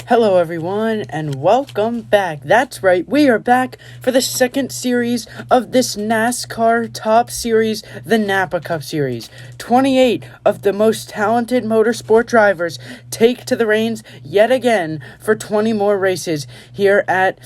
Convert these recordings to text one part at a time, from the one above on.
Hello everyone, and welcome back. That's right, we are back for the second series of this NASCAR Top Series, the Napa Cup Series. 28 of the most talented motorsport drivers take to the reins yet again for 20 more races here at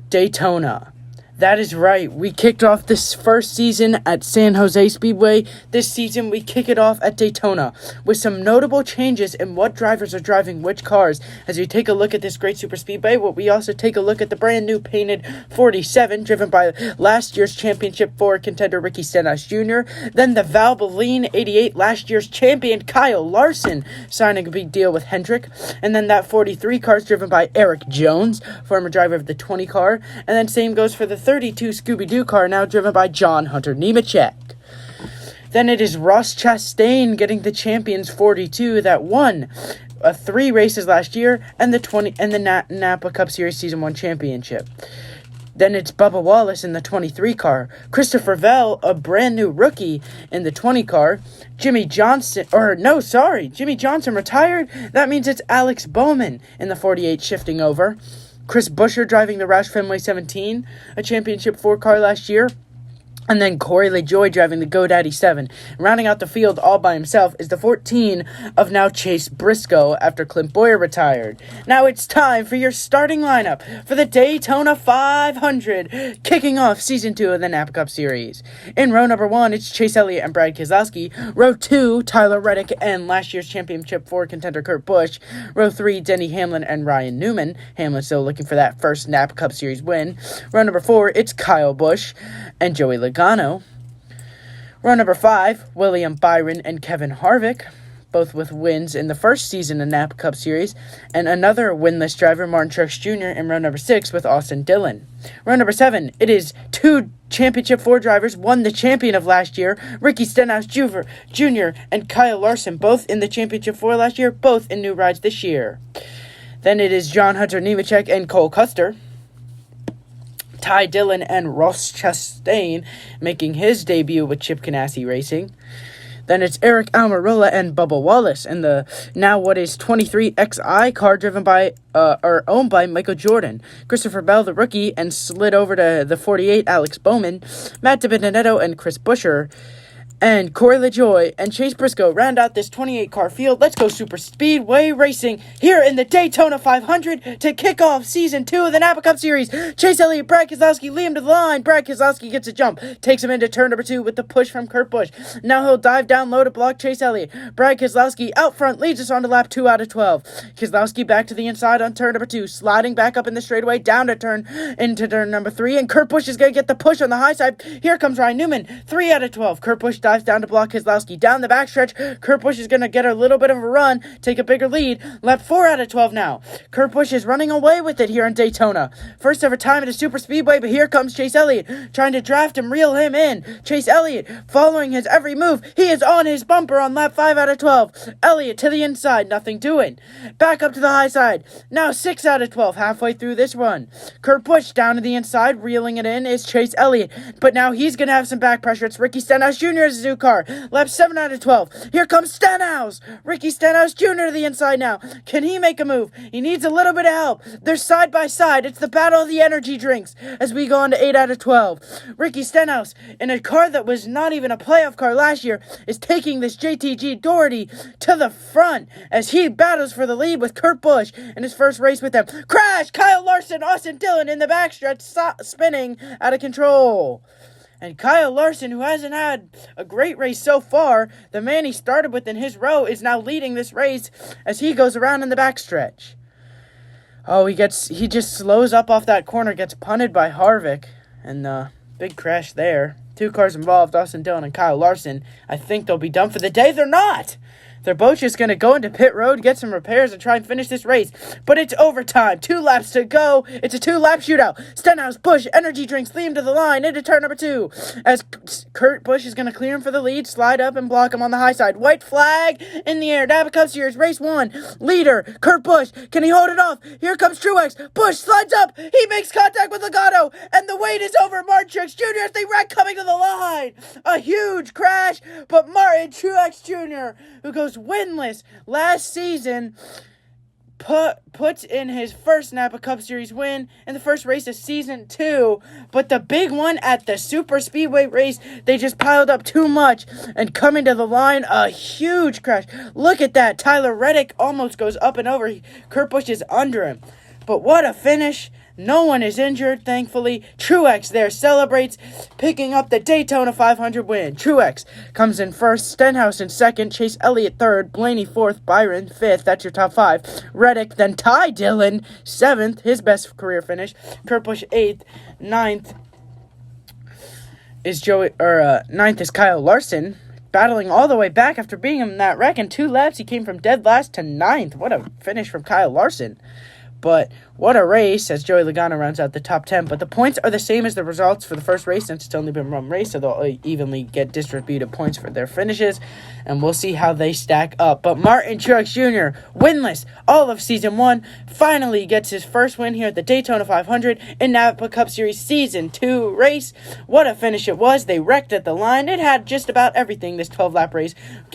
Daytona. That is right. We kicked off this first season at San Jose Speedway. This season, we kick it off at Daytona with some notable changes in what drivers are driving which cars. As we take a look at this great super speedway, we also take a look at the brand new painted 47 driven by last year's championship 4 contender Ricky Stenhouse Jr. Then the Valvoline 88, last year's champion Kyle Larson signing a big deal with Hendrick. And then that 43 car is driven by Eric Jones, former driver of the 20 car. And then same goes for the 32 Scooby-Doo car, now driven by John Hunter Nemechek. Then it is Ross Chastain getting the Champions 42 that won 3 races last year and the Napa Cup Series Season 1 championship. Then it's Bubba Wallace in the 23 car. Christopher Bell, a brand new rookie in the 20 car. Jimmy Johnson retired. That means it's Alex Bowman in the 48 shifting over. Chris Buescher driving the Roush Fenway 17, a championship 4 car last year. And then Corey LaJoie driving the GoDaddy 7. Rounding out the field all by himself is the 14 of now Chase Briscoe after Clint Boyer retired. Now it's time for your starting lineup for the Daytona 500, kicking off Season 2 of the Napa Cup Series. In row number 1, it's Chase Elliott and Brad Keselowski. Row 2, Tyler Reddick and last year's championship 4 contender Kurt Busch. Row 3, Denny Hamlin and Ryan Newman. Hamlin still looking for that first Napa Cup Series win. Row number 4, it's Kyle Busch and Joey Logano. Row number 5, William Byron and Kevin Harvick, both with wins in the first season of Napa Cup Series, and another winless driver, Martin Truex Jr., in row number 6 with Austin Dillon. Row number 7, it is 2 Championship 4 drivers, one the champion of last year, Ricky Stenhouse Jr. and Kyle Larson, both in the Championship 4 last year, both in new rides this year. Then it is John Hunter Nemechek and Cole Custer. Ty Dillon and Ross Chastain making his debut with Chip Ganassi Racing. Then it's Eric Almirola and Bubba Wallace in the now what is 23 XI car driven by owned by Michael Jordan. Christopher Bell, the rookie, and slid over to the 48 Alex Bowman. Matt DiBenedetto and Chris Buescher and Corey LaJoie and Chase Briscoe round out this 28-car field. Let's go super speedway racing here in the Daytona 500 to kick off Season 2 of the Napa Cup Series. Chase Elliott, Brad Keselowski lead him to the line. Brad Keselowski gets a jump, takes him into turn number 2 with the push from Kurt Busch. Now he'll dive down low to block Chase Elliott. Brad Keselowski out front leads us on to lap 2 out of 12. Keselowski back to the inside on turn number 2, sliding back up in the straightaway down to turn into turn number 3, and Kurt Busch is going to get the push on the high side. Here comes Ryan Newman, 3 out of 12. Kurt Busch dives down to block Keselowski. Down the backstretch, Kurt Busch is going to get a little bit of a run, take a bigger lead. Lap 4 out of 12 now. Kurt Busch is running away with it here in Daytona. First ever time at a super speedway, but here comes Chase Elliott, trying to draft him, reel him in. Chase Elliott following his every move. He is on his bumper on lap 5 out of 12. Elliott to the inside, nothing doing. Back up to the high side. Now 6 out of 12, halfway through this run. Kurt Busch down to the inside, reeling it in is Chase Elliott. But now he's going to have some back pressure. It's Ricky Stenhouse Jr.'s new car. Lap 7 out of 12. Here comes Stenhouse. Ricky Stenhouse Jr. to the inside now. Can he make a move? He needs a little bit of help. They're side by side. It's the battle of the energy drinks as we go on to 8 out of 12. Ricky Stenhouse, in a car that was not even a playoff car last year, is taking this JTG Doherty to the front as he battles for the lead with Kurt Busch in his first race with them. Crash! Kyle Larson, Austin Dillon in the backstretch, spinning out of control. And Kyle Larson, who hasn't had a great race so far, the man he started with in his row, is now leading this race as he goes around in the backstretch. Oh, he just slows up off that corner, gets punted by Harvick, and big crash there. 2 cars involved, Austin Dillon and Kyle Larson. I think they'll be done for the day. They're not! They're both just going to go into pit road, get some repairs, and try and finish this race. But it's overtime. 2 laps to go. It's a 2-lap shootout. Stenhouse, Busch, energy drinks, lead him to the line into turn number 2. As Kurt Busch is going to clear him for the lead, slide up and block him on the high side. White flag in the air. Napa Cup Series, race 1. Leader, Kurt Busch. Can he hold it off? Here comes Truex. Busch slides up. He makes contact with Logano. And the wait is over. Martin Truex Jr. as they wreck coming to the line. A huge crash. But Martin Truex Jr., who goes winless last season, puts in his first Napa Cup Series win in the first race of Season 2. But the big one at the Super Speedway race, they just piled up too much. And coming to the line, a huge crash. Look at that. Tyler Reddick almost goes up and over. Kurt Busch is under him. But what a finish. No one is injured, thankfully. Truex there celebrates, picking up the Daytona 500 win. Truex comes in first, Stenhouse in second, Chase Elliott third, Blaney fourth, Byron fifth. That's your top five. Reddick, then Ty Dillon seventh, his best career finish. Kurt Busch eighth, ninth is Kyle Larson, battling all the way back after being in that wreck. In 2 laps, he came from dead last to ninth. What a finish from Kyle Larson. But what a race as Joey Logano rounds out the top 10. But the points are the same as the results for the first race since it's only been one race, so they'll evenly get distributed points for their finishes, and we'll see how they stack up. But Martin Truex Jr., winless all of Season 1, finally gets his first win here at the Daytona 500 in Napa Cup Series Season 2 race. What a finish it was. They wrecked at the line. It had just about everything, this 12-lap race. Can't